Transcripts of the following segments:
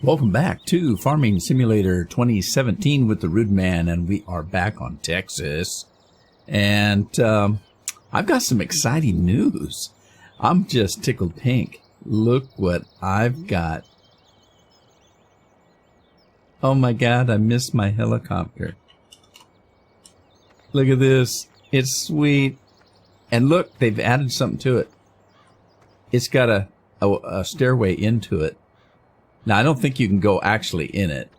Welcome back to Farming Simulator 2017 with the Rude Man, and we are back on Texas. And I've got some exciting news. I'm just tickled pink. Look what I've got. Oh my God, I missed my helicopter. Look at this. It's sweet. And look, they've added something to it. It's got a stairway into it. Now, I don't think you can go actually in it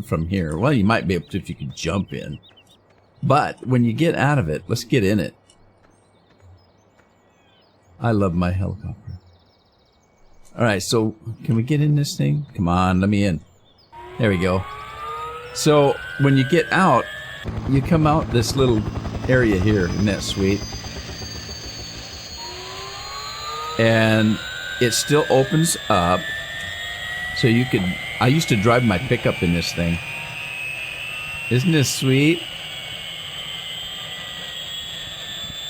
from here. Well, you might be able to if you can jump in. But when you get out of it, let's get in it. I love my helicopter. All right, so can we get in this thing? Come on, let me in. There we go. So when you get out, you come out this little area here. Isn't that sweet? And it still opens up. So you could, I used to drive my pickup in this thing. Isn't this sweet?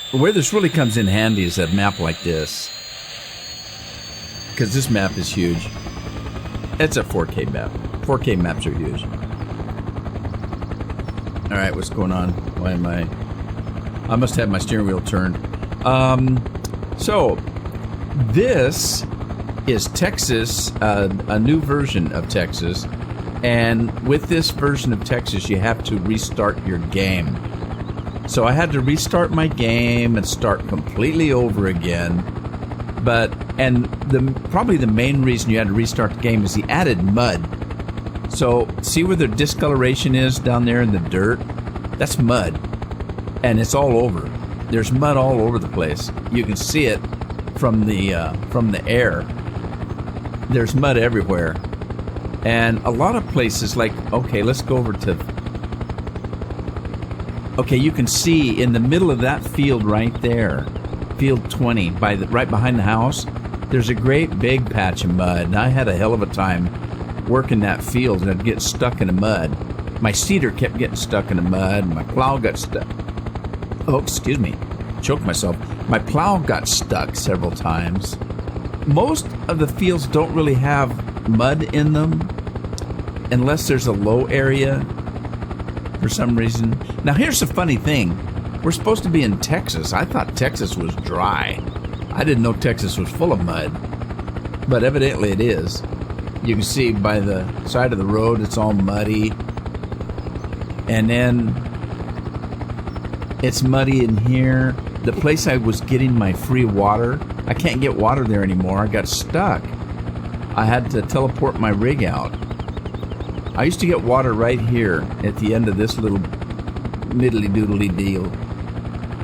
Where this really comes in handy is a map like this. Because this map is huge. It's a 4K map. 4K maps are huge. Alright, what's going on? Why am I must have my steering wheel turned. So, this is Texas, a new version of Texas, and with this version of Texas you have to restart your game. So I had to restart my game and start completely over again. Probably the main reason you had to restart the game is he added mud. So see where the discoloration is down there in the dirt? That's mud, and it's all over. There's mud all over the place. You can see it from the air. There's mud everywhere. And a lot of places, like, okay, let's go over to... Okay, you can see in the middle of that field right there, field 20, right behind the house, there's a great big patch of mud. And I had a hell of a time working that field, and I'd get stuck in the mud. My seeder kept getting stuck in the mud, and my plow got stuck. Oh, excuse me. Choked myself. My plow got stuck several times. Most of the fields don't really have mud in them unless there's a low area for some reason. Now, here's the funny thing. We're supposed to be in Texas. I thought Texas was dry. I didn't know Texas was full of mud. But evidently it is. You can see by the side of the road, it's all muddy. And then it's muddy in here. The place I was getting my free water, I can't get water there anymore. I got stuck. I had to teleport my rig out. I used to get water right here at the end of this little middly doodly deal.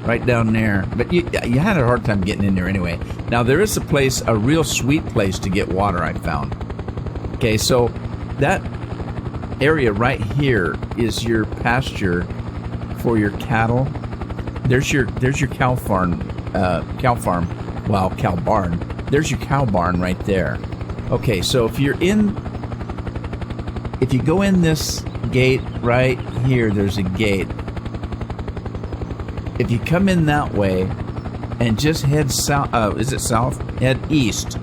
Right down there. But you had a hard time getting in there anyway. Now there is a real sweet place to get water I found. Okay, so that area right here is your pasture for your cattle. There's your cow farm. Cow barn. There's your cow barn right there. Okay, so if you go in this gate right here, there's a gate. If you come in that way and just head south, is it south? Head east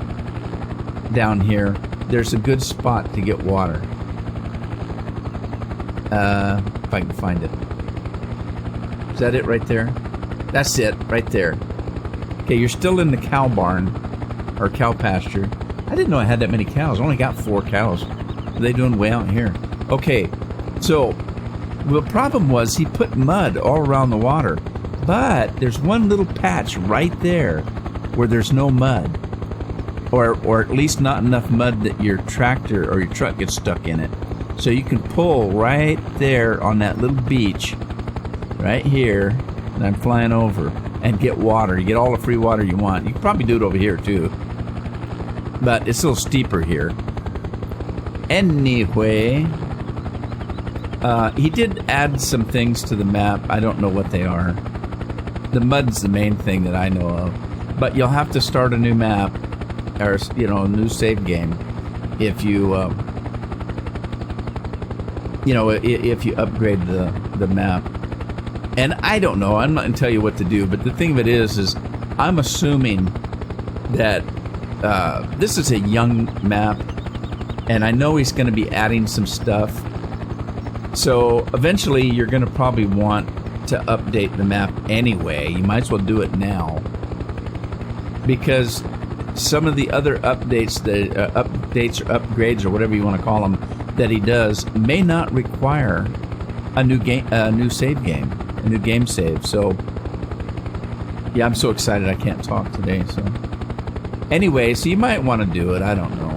down here. There's a good spot to get water. If I can find it. Is that it right there? That's it, right there. Okay, you're still in the cow barn, or cow pasture. I didn't know I had that many cows. I only got 4 cows. What are they doing way out here? Okay, so the problem was he put mud all around the water, but there's one little patch right there where there's no mud, or at least not enough mud that your tractor or your truck gets stuck in it. So you can pull right there on that little beach, right here, and I'm flying over, and get water. You get all the free water you want. You can probably do it over here too, but it's a little steeper here. Anyway, he did add some things to the map. I don't know what they are. The mud's the main thing that I know of, but you'll have to start a new map, or a new save game, if you if you upgrade the map. And I don't know, I'm not going to tell you what to do, but the thing of it is I'm assuming that this is a young map, And I know he's going to be adding some stuff. So eventually you're going to probably want to update the map anyway. You might as well do it now. Because some of the other updates, or upgrades, or whatever you want to call them, that he does may not require a new save game, a new game save. So, yeah, I'm so excited I can't talk today. So, anyway, so you might want to do it. I don't know.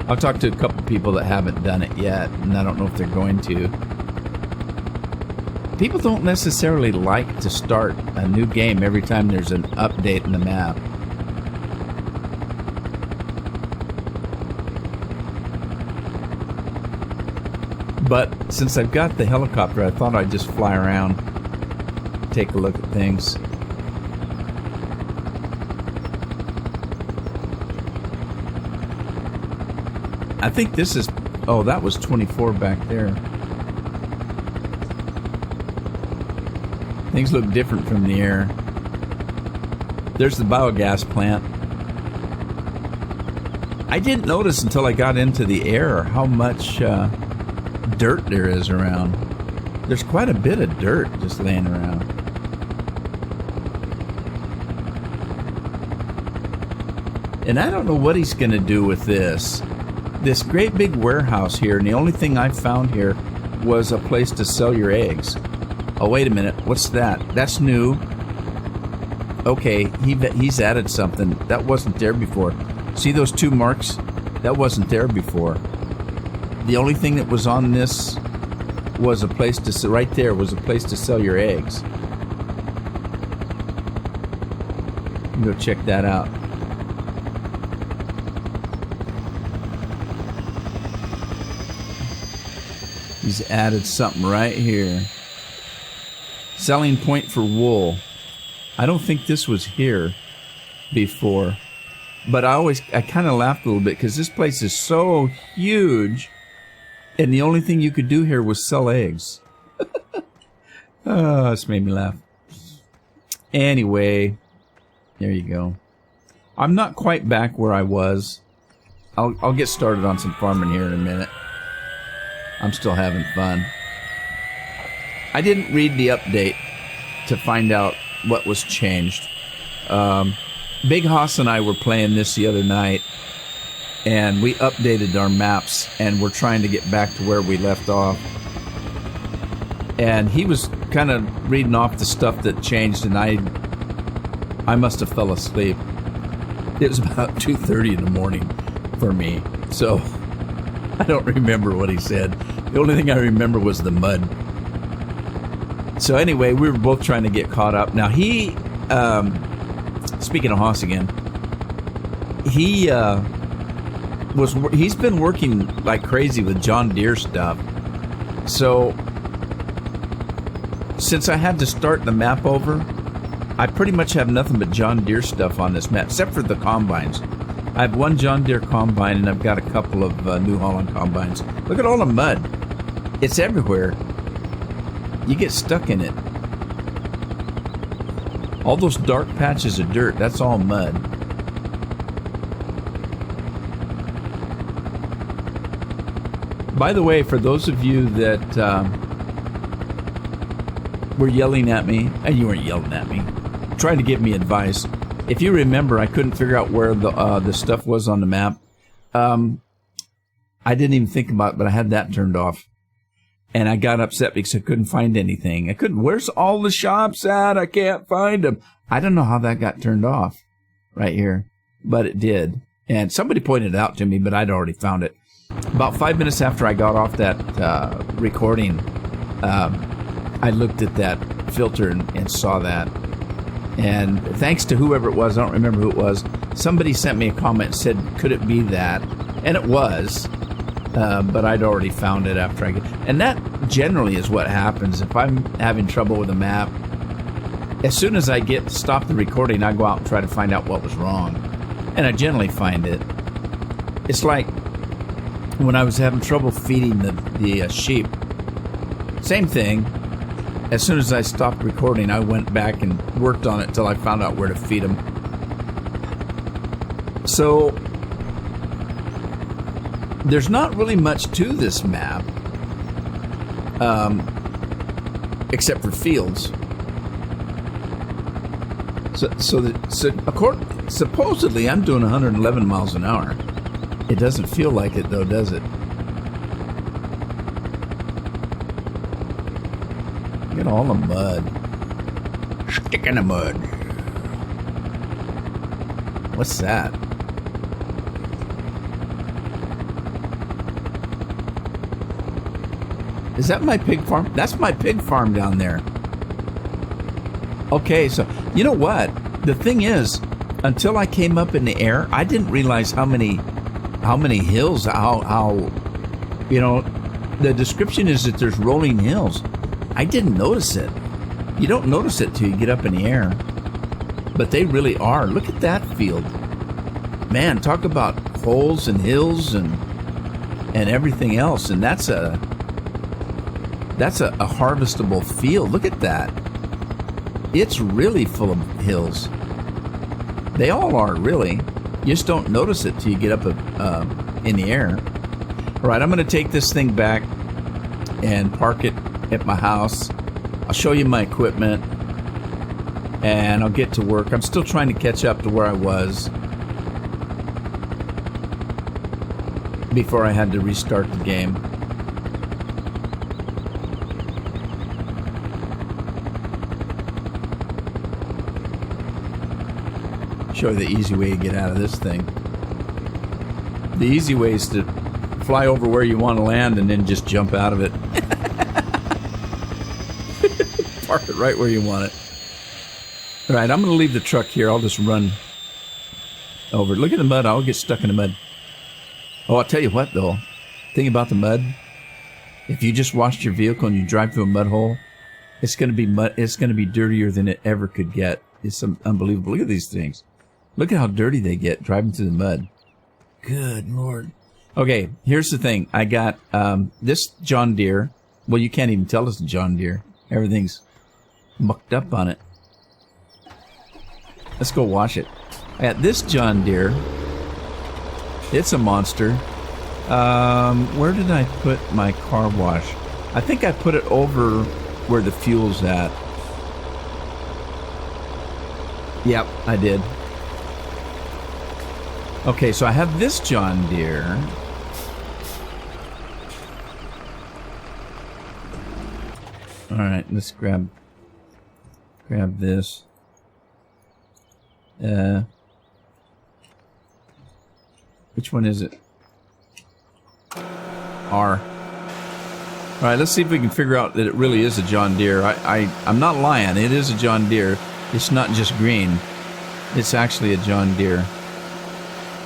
I've talked to a couple people that haven't done it yet, and I don't know if they're going to. People don't necessarily like to start a new game every time there's an update in the map. But since I've got the helicopter, I thought I'd just fly around, take a look at things. I think this is... Oh, that was 24 back there. Things look different from the air. There's the biogas plant. I didn't notice until I got into the air how much dirt there is around. There's quite a bit of dirt just laying around. And I don't know what he's going to do with this. This great big warehouse here, and the only thing I found here was a place to sell your eggs. Oh, wait a minute. What's that? That's new. Okay, he's added something. That wasn't there before. See those 2 marks? That wasn't there before. The only thing that was on this was a place to... Right there was a place to sell your eggs. Go check that out. He's added something right here. Selling point for wool. I don't think this was here before. But I kind of laughed a little bit because this place is so huge. And the only thing you could do here was sell eggs. Oh, this made me laugh. Anyway, there you go. I'm not quite back where I was. I'll get started on some farming here in a minute. I'm still having fun. I didn't read the update to find out what was changed. Big Hoss and I were playing this the other night, and we updated our maps, and we're trying to get back to where we left off. And he was kind of reading off the stuff that changed, and I must have fell asleep. It was about 2:30 in the morning for me, so I don't remember what he said. The only thing I remember was the mud. So anyway, we were both trying to get caught up. Now he, speaking of Hoss again, he's been working like crazy with John Deere stuff. So since I had to start the map over, I pretty much have nothing but John Deere stuff on this map, except for the combines. I have one John Deere combine, and I've got a couple of New Holland combines. Look at all the mud. It's everywhere. You get stuck in it. All those dark patches of dirt, that's all mud. By the way, for those of you that were yelling at me, and you weren't yelling at me, trying to give me advice. If you remember, I couldn't figure out where the stuff was on the map. I didn't even think about it, but I had that turned off. And I got upset because I couldn't find anything. Where's all the shops at? I can't find them. I don't know how that got turned off right here, but it did. And somebody pointed it out to me, but I'd already found it. About 5 minutes after I got off that recording, I looked at that filter and saw that. And thanks to whoever it was, I don't remember who it was, somebody sent me a comment and said, could it be that? And it was, but I'd already found it after I get... And that generally is what happens. If I'm having trouble with a map, as soon as I stop the recording, I go out and try to find out what was wrong. And I generally find it. It's like when I was having trouble feeding the sheep. Same thing. As soon as I stopped recording, I went back and worked on it till I found out where to feed them. So, there's not really much to this map, except for fields. Supposedly I'm doing 111 miles an hour. It doesn't feel like it though, does it? Look at all the mud. Stick in the mud. What's that? Is that my pig farm? That's my pig farm down there. Okay, so you know what? The thing is, until I came up in the air, I didn't realize how many hills, how you know, the description is that there's rolling hills. I didn't notice it. You don't notice it till you get up in the air. But they really are. Look at that field. Man, talk about holes and hills and everything else. And that's a harvestable field. Look at that. It's really full of hills. They all are, really. You just don't notice it till you get up in the air. All right, I'm going to take this thing back and park it at my house. I'll show you my equipment, and I'll get to work. I'm still trying to catch up to where I was before I had to restart the game. Show you the easy way to get out of this thing. The easy way is to fly over where you want to land and then just jump out of it. Park it right where you want it. All right, I'm going to leave the truck here. I'll just run over. Look at the mud. I'll get stuck in the mud. Oh, I'll tell you what, though. Thing about the mud, if you just washed your vehicle and you drive through a mud hole, it's going to be mud. It's going to be dirtier than it ever could get. It's unbelievable. Look at these things. Look at how dirty they get driving through the mud. Good Lord. Okay, here's the thing. I got this John Deere. Well, you can't even tell it's a John Deere. Everything's mucked up on it. Let's go wash it. I got this John Deere. It's a monster. Where did I put my car wash? I think I put it over where the fuel's at. Yep, I did. Okay, so I have this John Deere. All right, let's grab this. Which one is it? R. All right, let's see if we can figure out that it really is a John Deere. I'm not lying. It is a John Deere. It's not just green. It's actually a John Deere.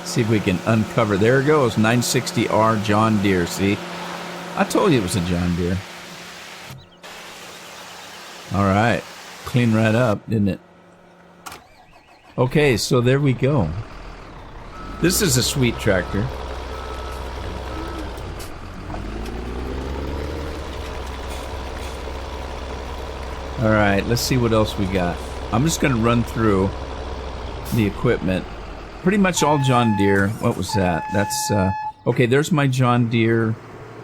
See if we can uncover. There it goes. 960R John Deere. See? I told you it was a John Deere. All right. Clean right up, didn't it? Okay, so there we go. This is a sweet tractor. All right, let's see what else we got. I'm just going to run through the equipment. Pretty much all John Deere. What was that? That's, okay, there's my John Deere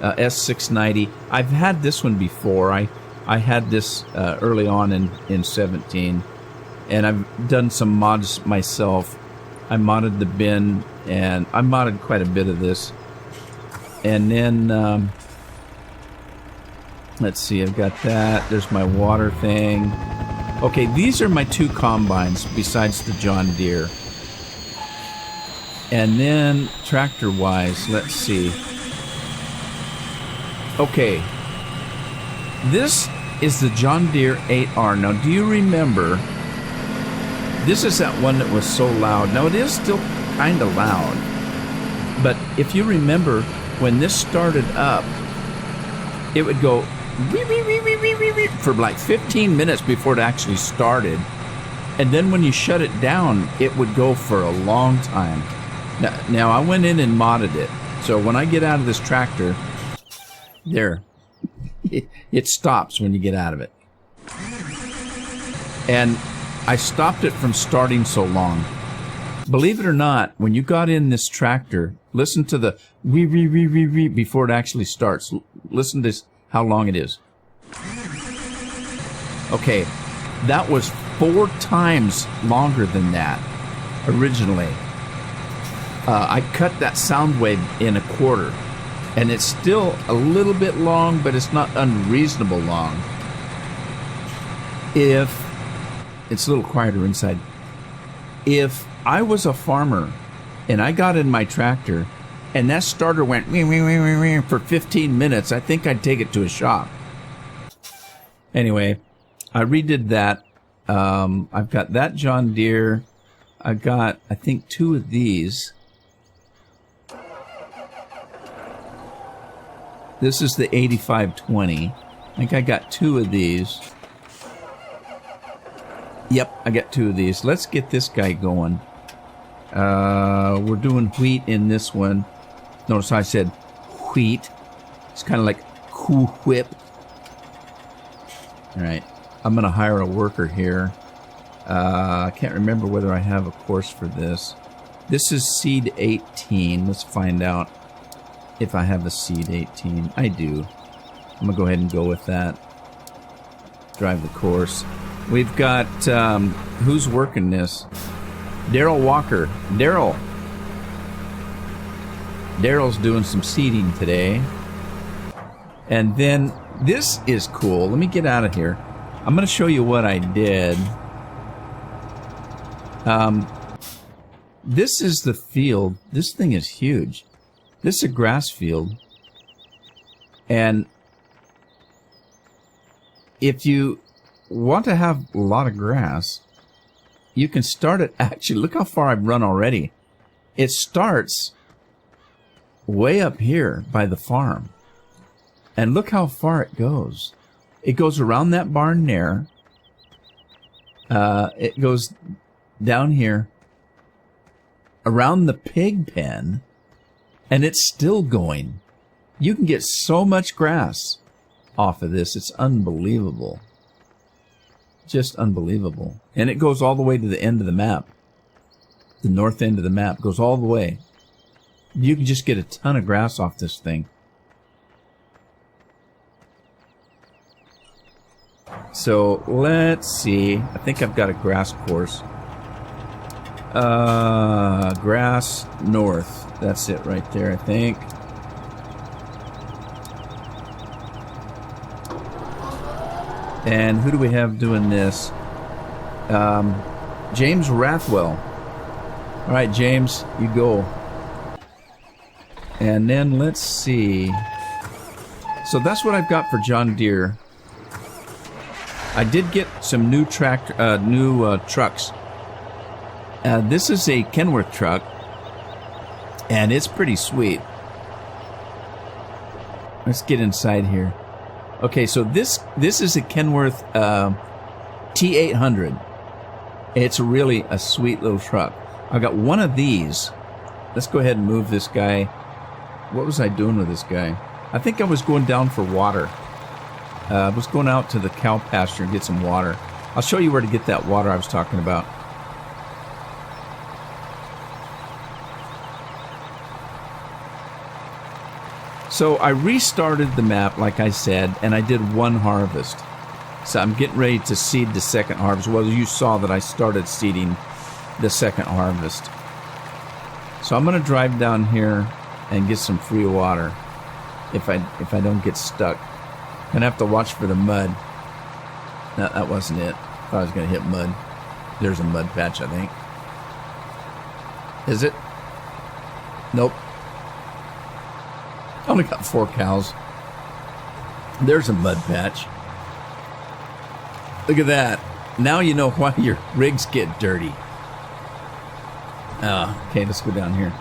S690. I've had this one before. I had this early on in 17. And I've done some mods myself. I modded the bin, and I modded quite a bit of this. And then, let's see, I've got that. There's my water thing. Okay, these are my two combines besides the John Deere. And then, tractor-wise, let's see. Okay, this is the John Deere 8R. Now, do you remember... This is that one that was so loud. Now, it is still kind of loud. But if you remember, when this started up, it would go for like 15 minutes before it actually started. And then when you shut it down, it would go for a long time. Now I went in and modded it. So when I get out of this tractor, there, it stops when you get out of it. And I stopped it from starting so long. Believe it or not, when you got in this tractor, listen to the wee before it actually starts. Listen to how long it is. Okay, that was 4 times longer than that originally. I cut that sound wave in a quarter, and it's still a little bit long, but it's not unreasonable long. If it's a little quieter inside. If I was a farmer and I got in my tractor and that starter went for 15 minutes, I think I'd take it to a shop. Anyway, I redid that. I've got that John Deere. I've got, I think, 2 of these. This is the 8520. I think I got 2 of these. Yep, I got 2 of these. Let's get this guy going. We're doing wheat in this one. Notice how I said wheat. It's kind of like Cool Whip. All right, I'm going to hire a worker here. I can't remember whether I have a course for this. This is seed 18. Let's find out if I have a seed 18. I do. I'm going to go ahead and go with that. Drive the course. We've got, who's working this? Daryl Walker. Daryl's doing some seeding today. And then, this is cool. Let me get out of here. I'm going to show you what I did. This is the field. This thing is huge. This is a grass field. And if you want to have a lot of grass, you can start it. Actually, look how far I've run already. It starts way up here by the farm. And look how far it goes. It goes around that barn there. It goes down here, around the pig pen, and it's still going. You can get so much grass off of this. It's unbelievable. Just unbelievable. And it goes all the way to the end of the map. The north end of the map goes all the way. You can just get a ton of grass off this thing. So let's see. I think I've got a grass course. Grass north. That's it right there, I think. And who do we have doing this? James Rathwell. All right, James, you go. And then let's see. So that's what I've got for John Deere. I did get some new trucks. This is a Kenworth truck, and it's pretty sweet. Let's get inside here. Okay, so this is a Kenworth T800. It's really a sweet little truck. I got one of these. Let's go ahead and move this guy. What was I doing with this guy? I think I was going down for water. I was going out to the cow pasture and get some water. I'll show you where to get that water I was talking about. So I restarted the map, like I said, and I did one harvest. So I'm getting ready to seed the second harvest. Well, you saw that I started seeding the second harvest. So I'm going to drive down here and get some free water if I don't get stuck. I'm going to have to watch for the mud. No, that wasn't it. I thought I was going to hit mud. There's a mud patch, I think. Is it? Nope. I only got 4 cows. There's a mud patch. Look at that. Now you know why your rigs get dirty. Okay, let's go down here.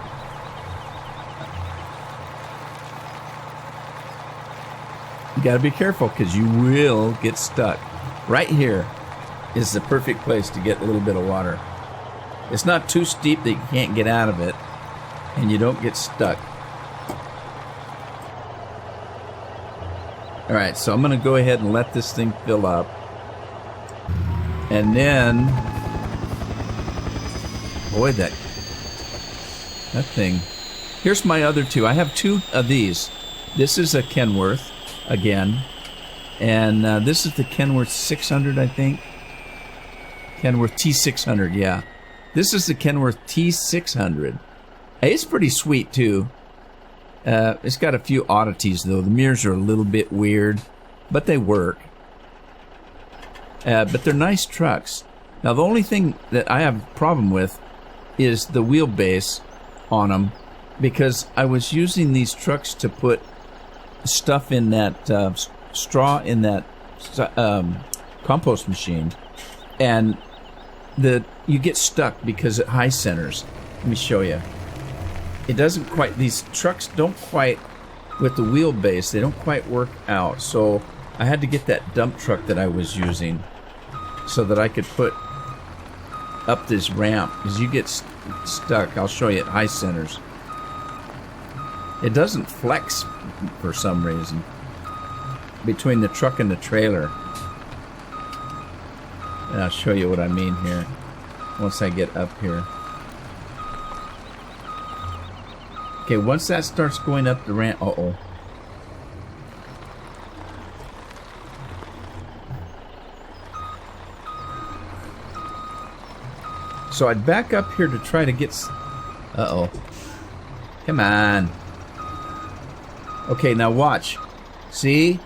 You got to be careful because you will get stuck. Right here is the perfect place to get a little bit of water. It's not too steep that you can't get out of it, and you don't get stuck. All right, so I'm going to go ahead and let this thing fill up. And then, boy, that That thing. Here's my other two. I have two of these. This is a Kenworth, again. And this is the Kenworth 600, I think. Kenworth T600, yeah. This is the Kenworth T600. It's pretty sweet, too. It's got a few oddities, though. The mirrors are a little bit weird, but they work. But they're nice trucks. Now, the only thing that I have a problem with is the wheelbase on them, because I was using these trucks to put stuff in that straw in that compost machine, and you get stuck because it high centers. Let me show you. It doesn't quite, these trucks don't quite, with the wheelbase, they don't quite work out. So I had to get that dump truck that I was using so that I could put up this ramp, because you get stuck. I'll show you at high centers. It doesn't flex for some reason between the truck and the trailer. And I'll show you what I mean here once I get up here. Okay, once that starts going up the ramp, uh-oh. So I'd back up here to try to get... Uh-oh. Come on. Okay, now watch. See?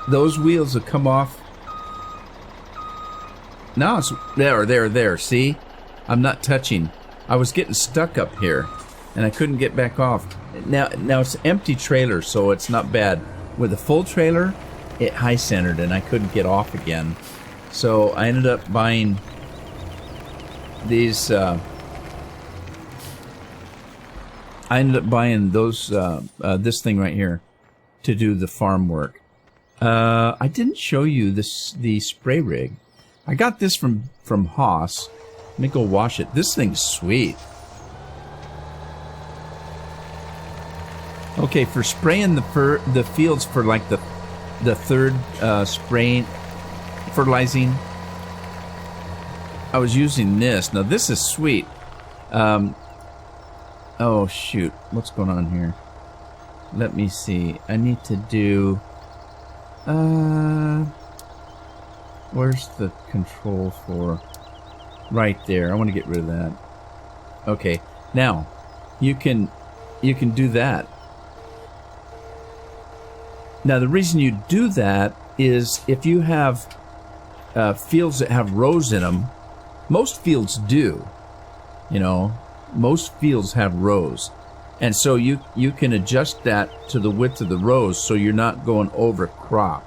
Those wheels will come off. Now it's... There. See? I'm not touching. I was getting stuck up here, and I couldn't get back off. Now it's an empty trailer, so it's not bad. With a full trailer, it high-centered, and I couldn't get off again. So I ended up buying these... I ended up buying those, this thing right here to do the farm work. I didn't show you the spray rig. I got this from Haas. Let me go wash it. This thing's sweet. Okay, for spraying the fields for like the third spraying, fertilizing, I was using this. Now this is sweet. Oh shoot, what's going on here? Let me see. I need to do... where's the control for... Right there. I want to get rid of that. Okay, now you can do that. Now the reason you do that is if you have fields that have rows in them. Most fields do, you know. Most fields have rows, and so you can adjust that to the width of the rows so you're not going over crop.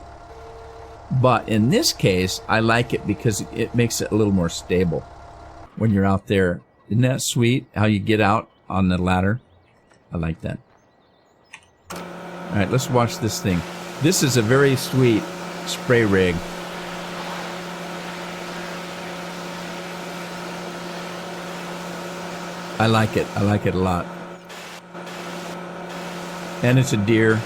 But in this case, I like it because it makes it a little more stable when you're out there. Isn't that sweet how you get out on the ladder? I like that. All right, let's watch this thing. This is a very sweet spray rig. I like it. I like it a lot. And it's a Deere.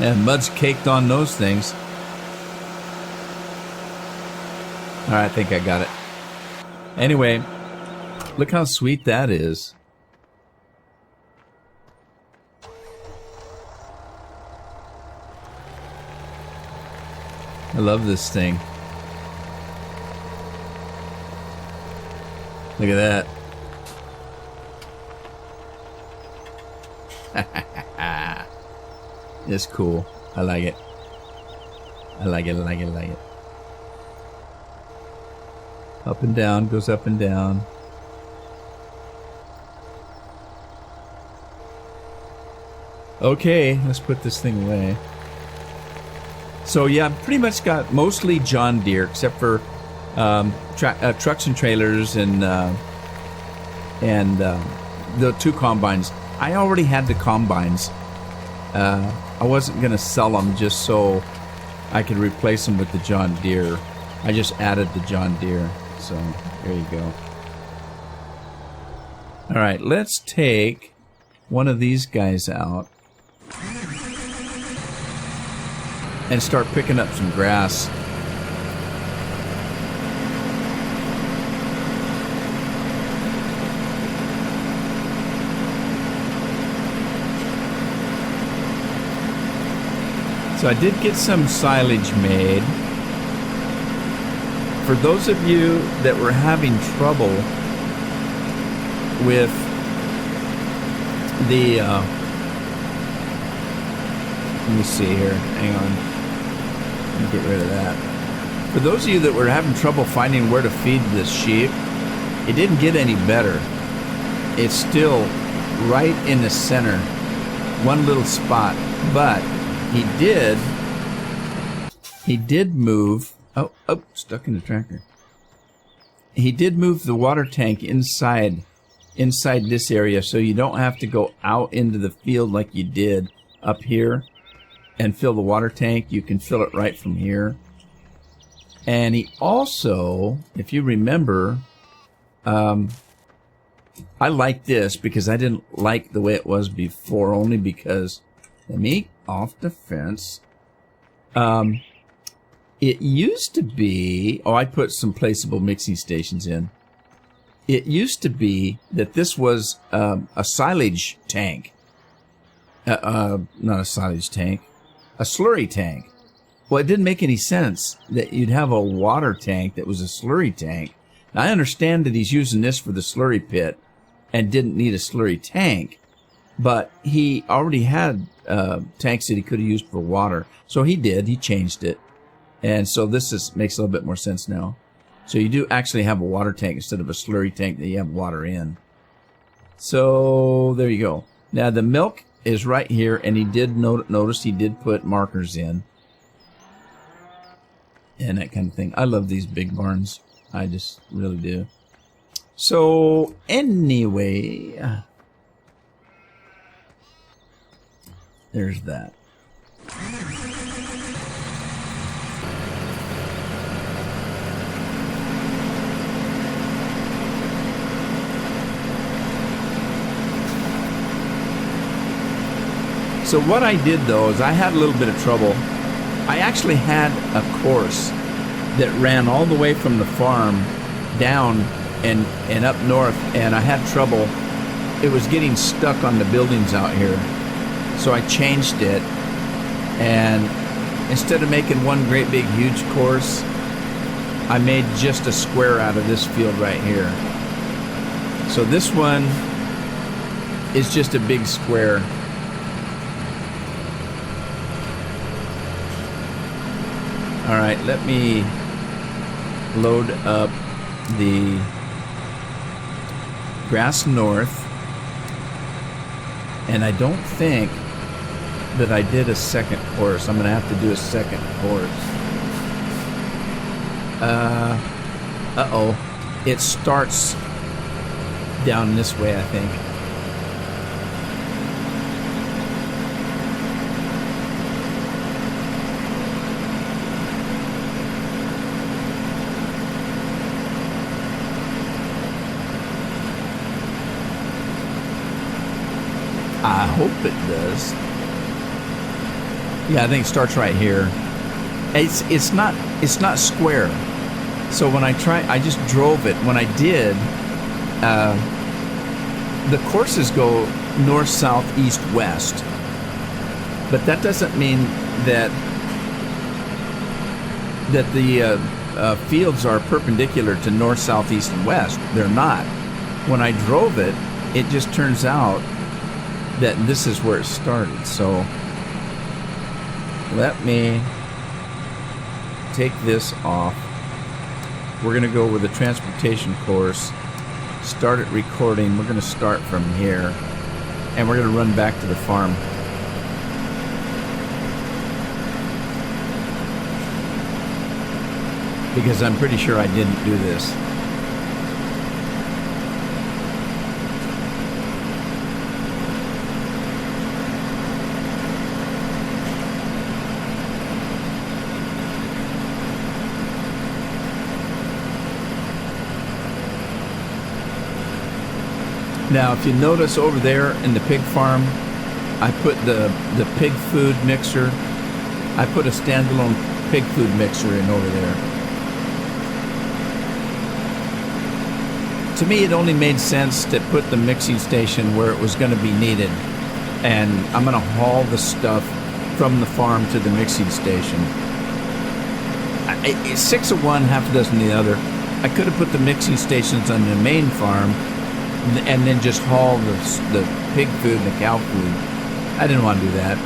And mud's caked on those things. All right, I think I got it. Anyway, look how sweet that is. I love this thing. Look at that. It's cool. I like it. I like it. Up and down, goes up and down. Okay, let's put this thing away. So yeah, I've pretty much got mostly John Deere, except for trucks and trailers and the two combines. I already had the combines. I wasn't going to sell them just so I could replace them with the John Deere. I just added the John Deere. So there you go. All right, let's take one of these guys out and start picking up some grass. So I did get some silage made. For those of you that were having trouble with the, let me see here, hang on, let me get rid of that. For those of you that were having trouble finding where to feed the sheep, it didn't get any better. It's still right in the center, one little spot, but he did move, oh, stuck in the tractor. He did move the water tank inside this area, so you don't have to go out into the field like you did up here and fill the water tank. You can fill it right from here. And he also, if you remember, I like this because I didn't like the way it was before, only because, let me off the fence. It used to be, I put some placeable mixing stations in. It used to be that this was a silage tank. Not a silage tank, a slurry tank. Well, it didn't make any sense that you'd have a water tank that was a slurry tank. Now, I understand that he's using this for the slurry pit and didn't need a slurry tank, but he already had tanks that he could have used for water. So he did. He changed it. And so this makes a little bit more sense now. So you do actually have a water tank instead of a slurry tank that you have water in. So there you go. Now the milk is right here, and he did notice he did put markers in. And that kind of thing. I love these big barns. I just really do. So anyway, there's that. So what I did though is I had a little bit of trouble. I actually had a course that ran all the way from the farm down and up north, and I had trouble. It was getting stuck on the buildings out here. So I changed it, and instead of making one great big huge course, I made just a square out of this field right here. So this one is just a big square. All right, let me load up the grass north. And I don't think that I did a second course. I'm going to have to do a second course. Uh-oh. It starts down this way, I think. I hope it does. Yeah, I think it starts right here. It's not square. So when I just drove it. When I did, the courses go north, south, east, west. But that doesn't mean that the fields are perpendicular to north, south, east, and west. They're not. When I drove it, it just turns out that this is where it started. So let me take this off. We're going to go with the transportation course, start it recording. We're going to start from here, and we're going to run back to the farm. Because I'm pretty sure I didn't do this. Now, if you notice over there in the pig farm, I put the pig food mixer. I put a standalone pig food mixer in over there. To me, it only made sense to put the mixing station where it was going to be needed. And I'm going to haul the stuff from the farm to the mixing station. 6 of one, half a dozen the other. I could have put the mixing stations on the main farm and then just haul the pig food and the cow food. I didn't want to do that.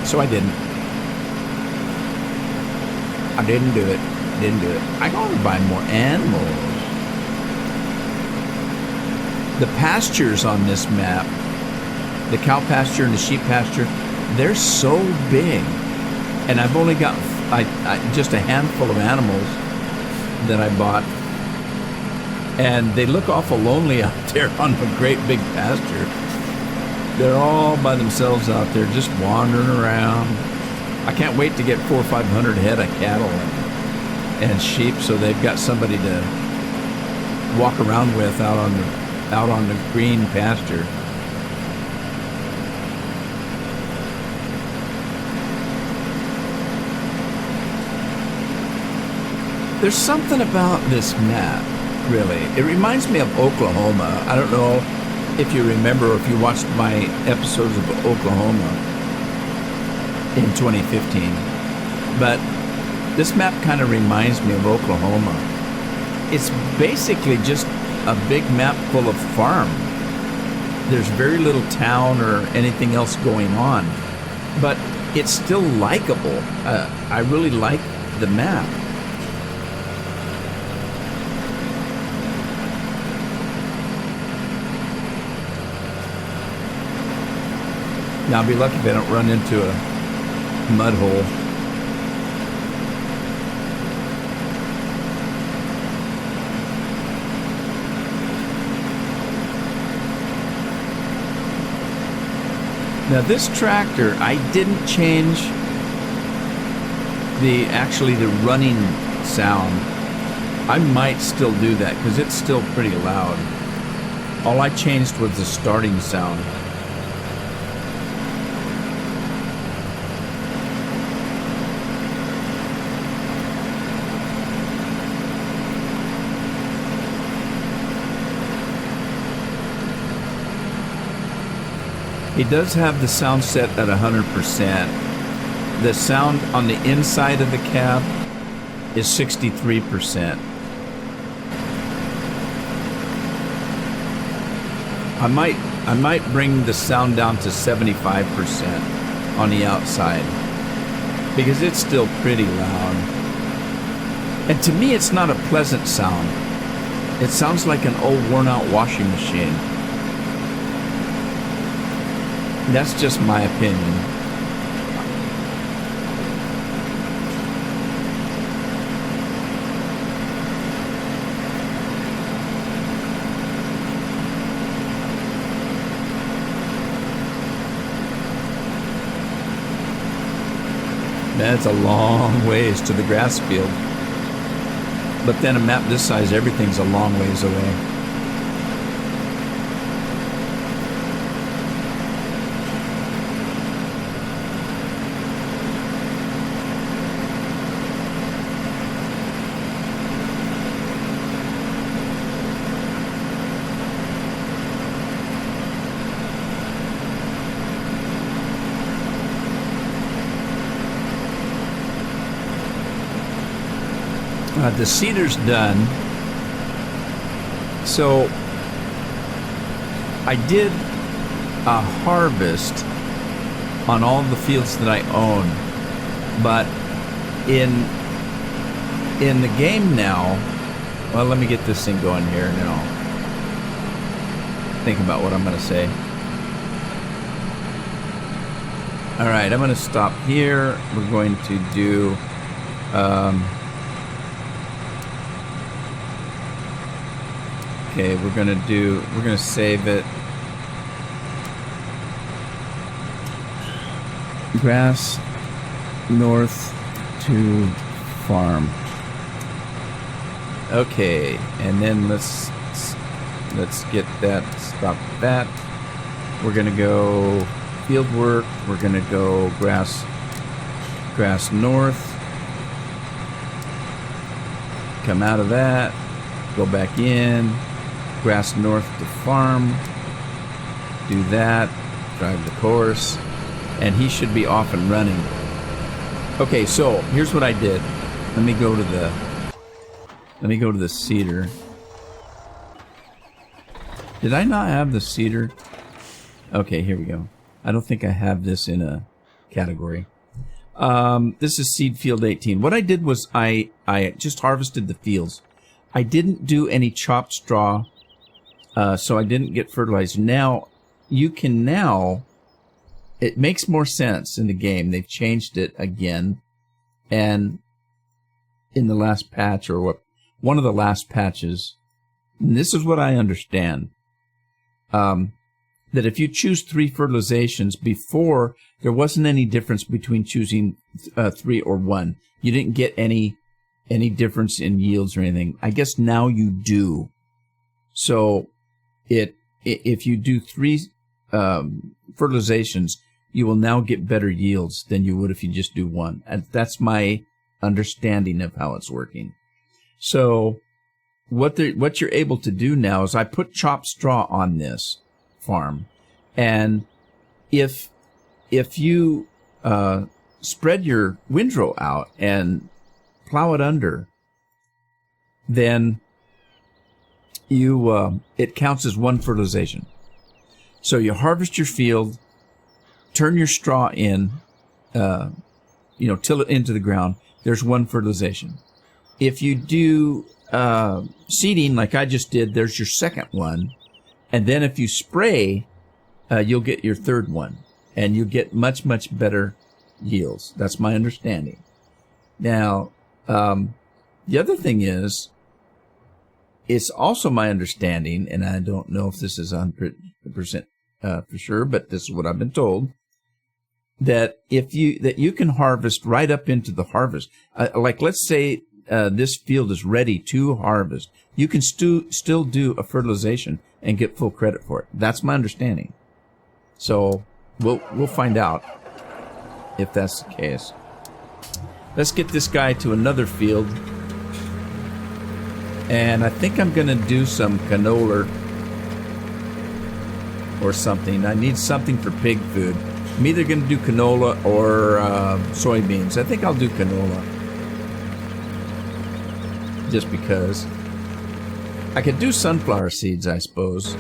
So I didn't. I didn't do it. I want to buy more animals. The pastures on this map, the cow pasture and the sheep pasture, they're so big. And I've only got just a handful of animals that I bought. And they look awful lonely out there on the great big pasture. They're all by themselves out there just wandering around. I can't wait to get 400 or 500 head of cattle and sheep, so they've got somebody to walk around with out on the green pasture. There's something about this map, really. It reminds me of Oklahoma. I don't know if you remember or if you watched my episodes of Oklahoma in 2015. But this map kind of reminds me of Oklahoma. It's basically just a big map full of farm. There's very little town or anything else going on. But it's still likable. I really like the map. Now, I'll be lucky if I don't run into a mud hole. Now, this tractor, I didn't change the running sound. I might still do that because it's still pretty loud. All I changed was the starting sound. He does have the sound set at 100%. The sound on the inside of the cab is 63%. I might bring the sound down to 75% on the outside because it's still pretty loud. And to me, it's not a pleasant sound. It sounds like an old worn-out washing machine. That's just my opinion. That's a long ways to the grass field. But then a map this size, everything's a long ways away. The seeder's done. So I did a harvest on all the fields that I own, but in the game now, well, let me get this thing going here and then I'll think about what I'm going to say. All right, I'm going to stop here. We're going to do okay, we're gonna save it. Grass north to farm. Okay, and then let's get that, stop that. We're gonna go field work. We're gonna go grass north. Come out of that, go back in. Grass north to farm, do that, drive the course, and he should be off and running. Okay, so here's what I did. Let me go to the seeder. Did I not have the seeder? Okay, here we go. I don't think I have this in a category. This is seed field 18. What I did was I just harvested the fields. I didn't do any chopped straw, so I didn't get fertilizer. Now, it makes more sense in the game. They've changed it again. And in the last patch, or one of the last patches, and this is what I understand, that if you choose 3 fertilizations, before there wasn't any difference between choosing 3 or 1. You didn't get any difference in yields or anything. I guess now you do. So if you do 3 fertilizations, you will now get better yields than you would if you just do 1. And that's my understanding of how it's working. So what you're able to do now is I put chopped straw on this farm, and if you spread your windrow out and plow it under, then it counts as 1 fertilization. So you harvest your field, turn your straw in, till it into the ground. There's 1 fertilization. If you do seeding like I just did, there's your second one. And then if you spray, you'll get your third one. And you get much, much better yields. That's my understanding. Now, the other thing is, it's also my understanding, and I don't know if this is 100% for sure, but this is what I've been told, that you can harvest right up into the harvest. Like, let's say this field is ready to harvest. You can still do a fertilization and get full credit for it. That's my understanding. So we'll find out if that's the case. Let's get this guy to another field. And I think I'm going to do some canola or something. I need something for pig food. I'm either going to do canola or soybeans. I think I'll do canola. Just because. I could do sunflower seeds, I suppose.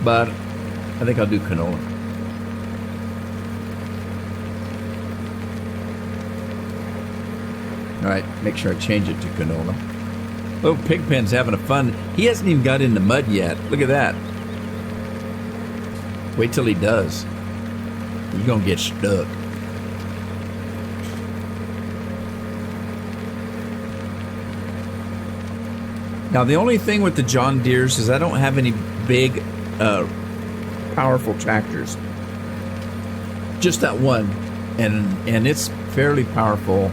But I think I'll do canola. Alright, make sure I change it to canola. Oh, Pigpen's having a fun. He hasn't even got in the mud yet. Look at that. Wait till he does. You're going to get stuck. Now, the only thing with the John Deeres is I don't have any big, powerful tractors. Just that one. And it's fairly powerful,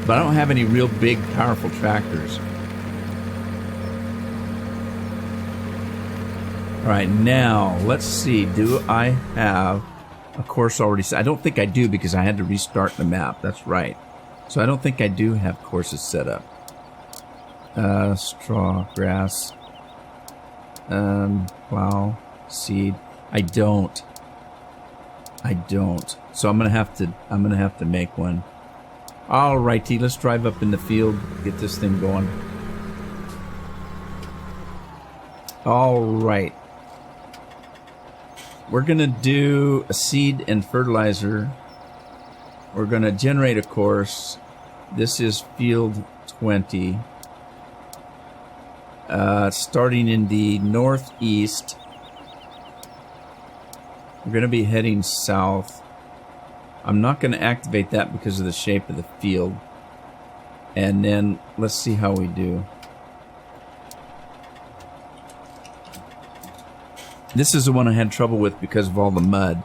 but I don't have any real big, powerful tractors. All right, now, let's see. Do I have a course already set? I don't think I do because I had to restart the map. That's right. So I don't think I do have courses set up. Straw, grass, plow, seed. I don't. So I'm gonna have to make one. Alrighty, let's drive up in the field, get this thing going. Alright. We're gonna do a seed and fertilizer. We're gonna generate a course. This is field 20. Starting in the northeast. We're going to be heading south. I'm not going to activate that because of the shape of the field. And then let's see how we do. This is the one I had trouble with because of all the mud.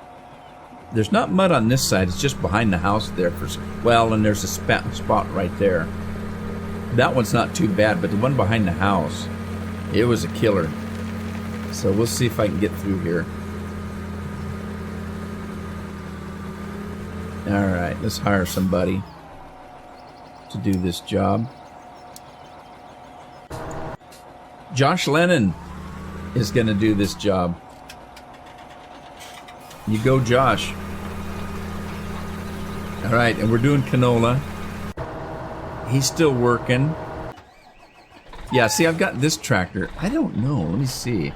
There's not mud on this side. It's just behind the house there. And there's a spot right there. That one's not too bad, but the one behind the house, it was a killer. So we'll see if I can get through here. Alright, let's hire somebody to do this job. Josh Lennon is going to do this job. You go, Josh. All right, and we're doing canola. He's still working. Yeah, see, I've got this tractor. I don't know. Let me see.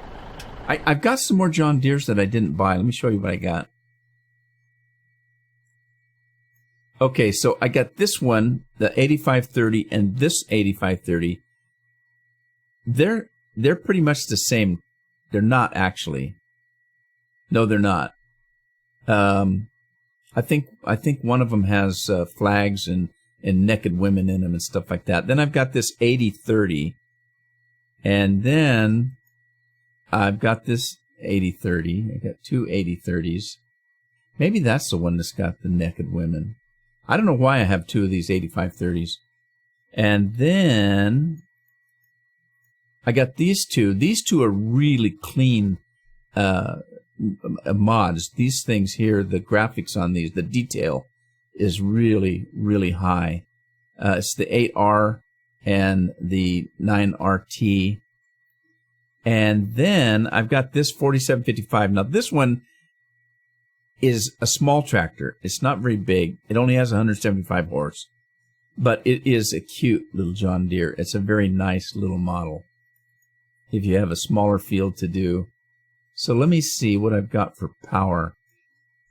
I've got some more John Deeres that I didn't buy. Let me show you what I got. Okay, so I got this one, the 8530, and this 8530. They're pretty much the same. They're not actually. No, they're not. I think one of them has flags and naked women in them and stuff like that. Then I've got this 8030, and then I've got this 8030. I got two 8030s. Maybe that's the one that's got the naked women. I don't know why I have two of these 8530s. And then I got these two. These two are really clean mods. These things here, the graphics on these, the detail is really, really high. It's the 8R and the 9RT. And then I've got this 4755. Now this one is a small tractor. It's not very big. It only has 175 horse. But it is a cute little John Deere. It's a very nice little model if you have a smaller field to do. So let me see what I've got for power.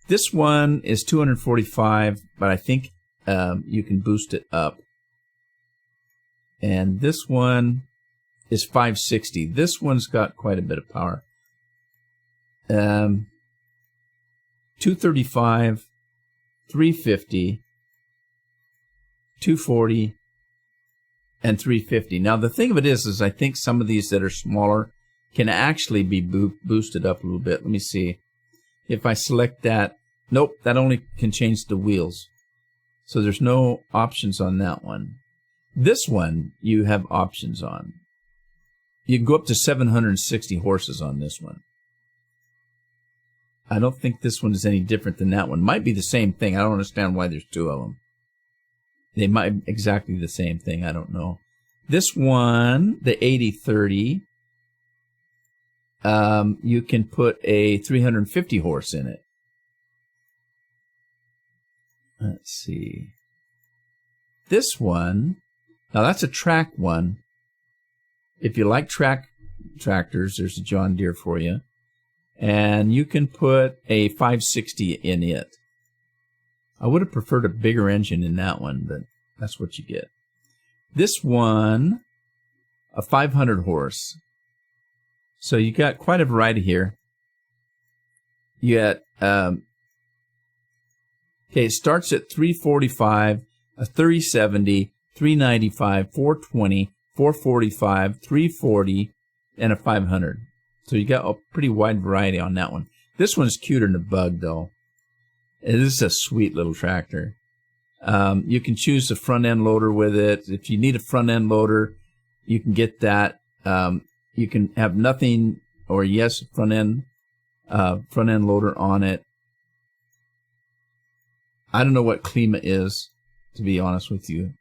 This one is 245, but I think you can boost it up. And this one is 560. This one's got quite a bit of power. 235, 350, 240, and 350. Now, the thing of it is I think some of these that are smaller can actually be boosted up a little bit. Let me see. If I select that, nope, that only can change the wheels. So there's no options on that one. This one, you have options on. You can go up to 760 horses on this one. I don't think this one is any different than that one. Might be the same thing. I don't understand why there's two of them. They might be exactly the same thing. I don't know. This one, the 8030, you can put a 350 horse in it. Let's see. This one, now that's a track one. If you like track tractors, there's a John Deere for you. And you can put a 560 in it. I would have preferred a bigger engine in that one, but that's what you get. This one, a 500 horse. So you got quite a variety here. You got, it starts at 345, a 3070, 395, 420, 445, 340, and a 500. So you got a pretty wide variety on that one. This one's cuter than a bug, though. This is a sweet little tractor. You can choose a front-end loader with it. If you need a front-end loader, you can get that. You can have nothing or yes, front-end loader on it. I don't know what Klima is, to be honest with you.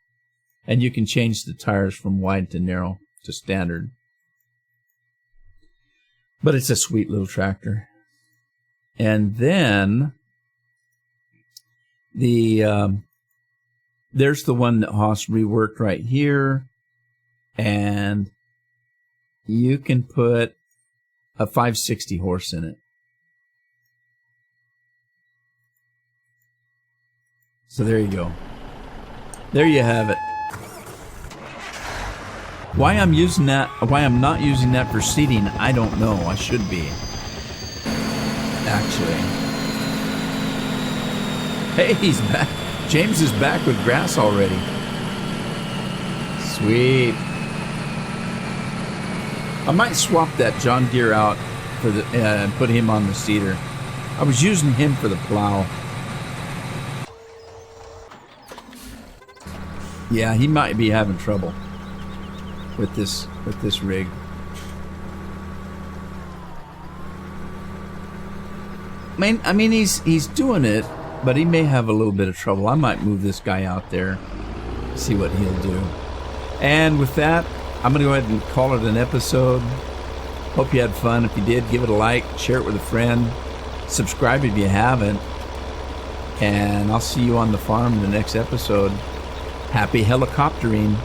And you can change the tires from wide to narrow to standard. But it's a sweet little tractor. And then there's the one that Haas reworked right here. And you can put a 560 horse in it. So there you go. There you have it. Why I'm not using that for seeding, I don't know. I should be. Actually. Hey, he's back. James is back with grass already. Sweet. I might swap that John Deere out for the and put him on the seeder. I was using him for the plow. Yeah, he might be having trouble with this rig. I mean, he's doing it, but he may have a little bit of trouble. I might move this guy out there, see what he'll do. And with that, I'm going to go ahead and call it an episode. Hope you had fun. If you did, give it a like, share it with a friend. Subscribe if you haven't. And I'll see you on the farm in the next episode. Happy helicoptering.